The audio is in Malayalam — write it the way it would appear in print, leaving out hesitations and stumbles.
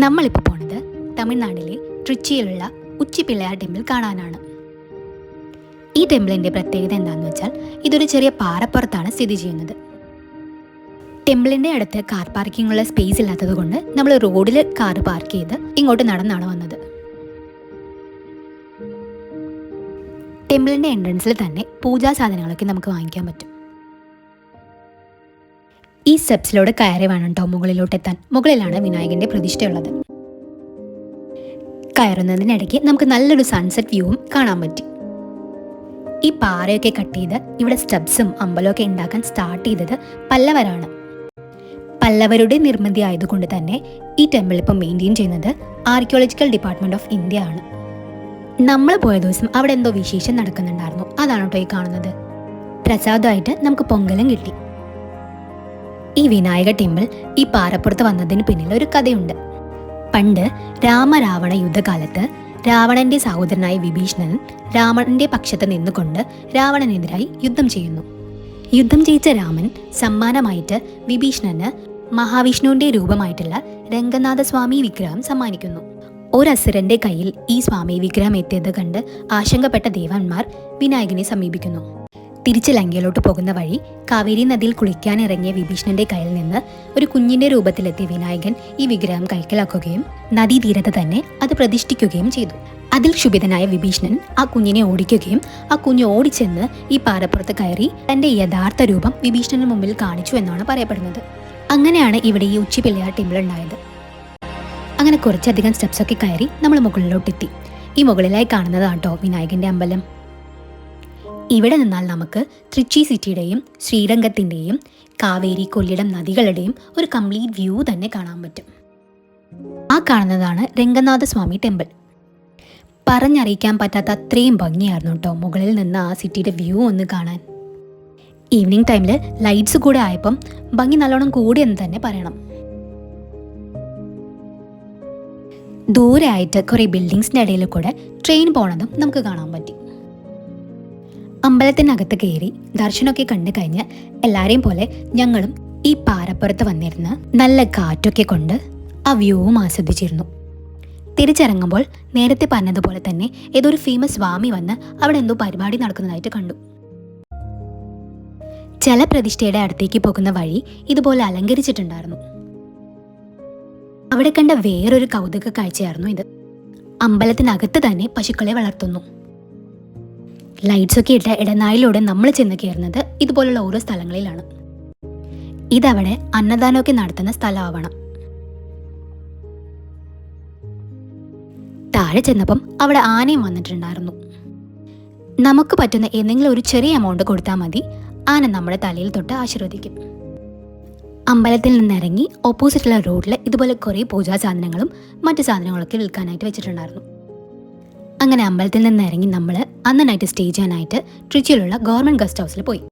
നമ്മളിപ്പോൾ പോണത് തമിഴ്നാട്ടിലെ ട്രിച്ചിയിലുള്ള ഉച്ചി പിള്ളയാർ ടെമ്പിൾ കാണാനാണ്. ഈ ടെമ്പിളിൻ്റെ പ്രത്യേകത എന്താണെന്ന് വെച്ചാൽ ഇതൊരു ചെറിയ പാറപ്പുറത്താണ് സ്ഥിതി ചെയ്യുന്നത്. ടെമ്പിളിൻ്റെ അടുത്ത് കാർ പാർക്കിങ്ങുള്ള സ്പേസ് ഇല്ലാത്തത് കൊണ്ട് നമ്മൾ റോഡിൽ കാർ പാർക്ക് ചെയ്ത് ഇങ്ങോട്ട് നടന്നാണ് വന്നത്. ടെമ്പിളിൻ്റെ എൻട്രൻസിൽ തന്നെ പൂജാ സാധനങ്ങളൊക്കെ നമുക്ക് വാങ്ങിക്കാൻ പറ്റും. ഈ സ്റ്റെപ്സിലൂടെ കയറി വേണം കേട്ടോ മുകളിലോട്ട് എത്താൻ. മുകളിലാണ് വിനായകന്റെ പ്രതിഷ്ഠയുള്ളത്. കയറുന്നതിനിടയ്ക്ക് നമുക്ക് നല്ലൊരു സൺസെറ്റ് വ്യൂവും കാണാൻ പറ്റി. ഈ പാറയൊക്കെ കട്ട് ചെയ്ത് ഇവിടെ സ്റ്റെപ്സും അമ്പലമൊക്കെ ഉണ്ടാക്കാൻ സ്റ്റാർട്ട് ചെയ്തത് പല്ലവരാണ്. പല്ലവരുടെ നിർമ്മിതി ആയതുകൊണ്ട് തന്നെ ഈ ടെമ്പിൾ ഇപ്പോൾ മെയിൻറ്റെയിൻ ചെയ്യുന്നത് ആർക്കിയോളജിക്കൽ ഡിപ്പാർട്ട്മെന്റ് ഓഫ് ഇന്ത്യ ആണ്. നമ്മൾ പോയ ദിവസം അവിടെ എന്തോ വിശേഷം നടക്കുന്നുണ്ടായിരുന്നു. അതാണ് കേട്ടോ ഈ കാണുന്നത്. പ്രസാദമായിട്ട് നമുക്ക് പൊങ്കലും കിട്ടി. ഈ വിനായക ടെമ്പിൾ ഈ പാറപ്പുറത്ത് വന്നതിന് പിന്നിൽ ഒരു കഥയുണ്ട്. പണ്ട് രാമരാവണ യുദ്ധകാലത്ത് രാവണന്റെ സഹോദരനായ വിഭീഷണൻ രാവണന്റെ പക്ഷത്ത് നിന്നുകൊണ്ട് രാവണനെതിരായി യുദ്ധം ചെയ്യുന്നു. യുദ്ധം ജയിച്ച രാമൻ സമ്മാനമായിട്ട് വിഭീഷണന് മഹാവിഷ്ണുവിന്റെ രൂപമായിട്ടുള്ള രംഗനാഥസ്വാമി വിഗ്രഹം സമ്മാനിക്കുന്നു. ഒരസുരന്റെ കയ്യിൽ ഈ സ്വാമി വിഗ്രഹം എത്തിയത് കണ്ട് ആശങ്കപ്പെട്ട ദേവന്മാർ വിനായകനെ സമീപിക്കുന്നു. തിരിച്ച് ലങ്കയിലോട്ട് പോകുന്ന വഴി കാവേരി നദിയിൽ കുളിക്കാനിറങ്ങിയ വിഭീഷണന്റെ കയ്യിൽ നിന്ന് ഒരു കുഞ്ഞിന്റെ രൂപത്തിലെത്തിയ വിനായകൻ ഈ വിഗ്രഹം കൈക്കലാക്കുകയും നദീതീരത്ത് തന്നെ അത് പ്രതിഷ്ഠിക്കുകയും ചെയ്തു. അതിൽ ക്ഷുഭിതനായ വിഭീഷണൻ ആ കുഞ്ഞിനെ ഓടിക്കുകയും ആ കുഞ്ഞ് ഓടിച്ചെന്ന് ഈ പാറപ്പുറത്ത് കയറി തന്റെ യഥാർത്ഥ രൂപം വിഭീഷണന് മുമ്പിൽ കാണിച്ചു എന്നാണ് പറയപ്പെടുന്നത്. അങ്ങനെയാണ് ഇവിടെ ഈ ഉച്ചി പിള്ളയാർ ടെമ്പിൾ ഉണ്ടായത്. അങ്ങനെ കുറച്ചധികം സ്റ്റെപ്സൊക്കെ കയറി നമ്മൾ മുകളിലോട്ടെത്തി. ഈ മുകളിലായി കാണുന്നതാണ് കേട്ടോ വിനായകന്റെ അമ്പലം. ഇവിടെ നിന്നാൽ നമുക്ക് ട്രിച്ചി സിറ്റിയുടെയും ശ്രീരംഗത്തിൻ്റെയും കാവേരി കൊല്ലിടം നദികളുടെയും ഒരു കംപ്ലീറ്റ് വ്യൂ തന്നെ കാണാൻ പറ്റും. ആ കാണുന്നതാണ് രംഗനാഥസ്വാമി ടെമ്പിൾ. പറഞ്ഞറിയിക്കാൻ പറ്റാത്ത അത്രയും ഭംഗിയായിരുന്നു കേട്ടോ മുകളിൽ നിന്ന് ആ സിറ്റിയുടെ വ്യൂ ഒന്ന് കാണാൻ. ഈവനിങ് ടൈമിൽ ലൈറ്റ്സ് കൂടെ ആയപ്പം ഭംഗി നല്ലോണം കൂടിയെന്ന് തന്നെ പറയണം. ദൂരെ ആയിട്ട് കുറേ ബിൽഡിങ്സിൻ്റെ ഇടയിൽ കൂടെ ട്രെയിൻ പോണതും നമുക്ക് കാണാൻ പറ്റി. അമ്പലത്തിനകത്ത് കയറി ദർശനമൊക്കെ കണ്ടു കഴിഞ്ഞ് എല്ലാവരെയും പോലെ ഞങ്ങളും ഈ പാറപ്പുറത്ത് വന്നിരുന്ന് നല്ല കാറ്റൊക്കെ കൊണ്ട് ആ വ്യൂവും ആസ്വദിച്ചിരുന്നു. തിരിച്ചിറങ്ങുമ്പോൾ നേരത്തെ പറഞ്ഞതുപോലെ തന്നെ ഏതൊരു ഫേമസ് സ്വാമി വന്ന് അവിടെ എന്തോ പരിപാടി നടക്കുന്നതായിട്ട് കണ്ടു. ജലപ്രതിഷ്ഠയുടെ അടുത്തേക്ക് പോകുന്ന വഴി ഇതുപോലെ അലങ്കരിച്ചിട്ടുണ്ടായിരുന്നു. അവിടെ കണ്ട വേറൊരു കൗതുക കാഴ്ചയായിരുന്നു ഇത്. അമ്പലത്തിനകത്ത് തന്നെ പശുക്കളെ വളർത്തുന്നു. ലൈറ്റ്സൊക്കെ ഇട്ട ഇടനാഴിലൂടെ നമ്മൾ ചെന്ന് കയറുന്നത് ഇതുപോലുള്ള ഓരോ സ്ഥലങ്ങളിലാണ്. ഇതവിടെ അന്നദാനമൊക്കെ നടത്തുന്ന സ്ഥലമാവണം. താഴെ ചെന്നപ്പം അവിടെ ആനയും വന്നിട്ടുണ്ടായിരുന്നു. നമുക്ക് പറ്റുന്ന എന്തെങ്കിലും ഒരു ചെറിയ എമൗണ്ട് കൊടുത്താൽ മതി, ആന നമ്മുടെ തലയിൽ തൊട്ട് ആശീർവദിക്കും. അമ്പലത്തിൽ നിന്നിറങ്ങി ഓപ്പോസിറ്റുള്ള റോഡിൽ ഇതുപോലെ കുറേ പൂജാ സാധനങ്ങളും മറ്റു സാധനങ്ങളൊക്കെ വിൽക്കാനായിട്ട് വെച്ചിട്ടുണ്ടായിരുന്നു. അങ്ങനെ അമ്പലത്തിൽ നിന്ന് ഇറങ്ങി നമ്മൾ അന്ന് നൈറ്റ് സ്റ്റേ ചെയ്യാനായിട്ട് ട്രിച്ചിയിലുള്ള ഗവൺമെൻറ് ഗസ്റ്റ് ഹൗസിൽ പോയി.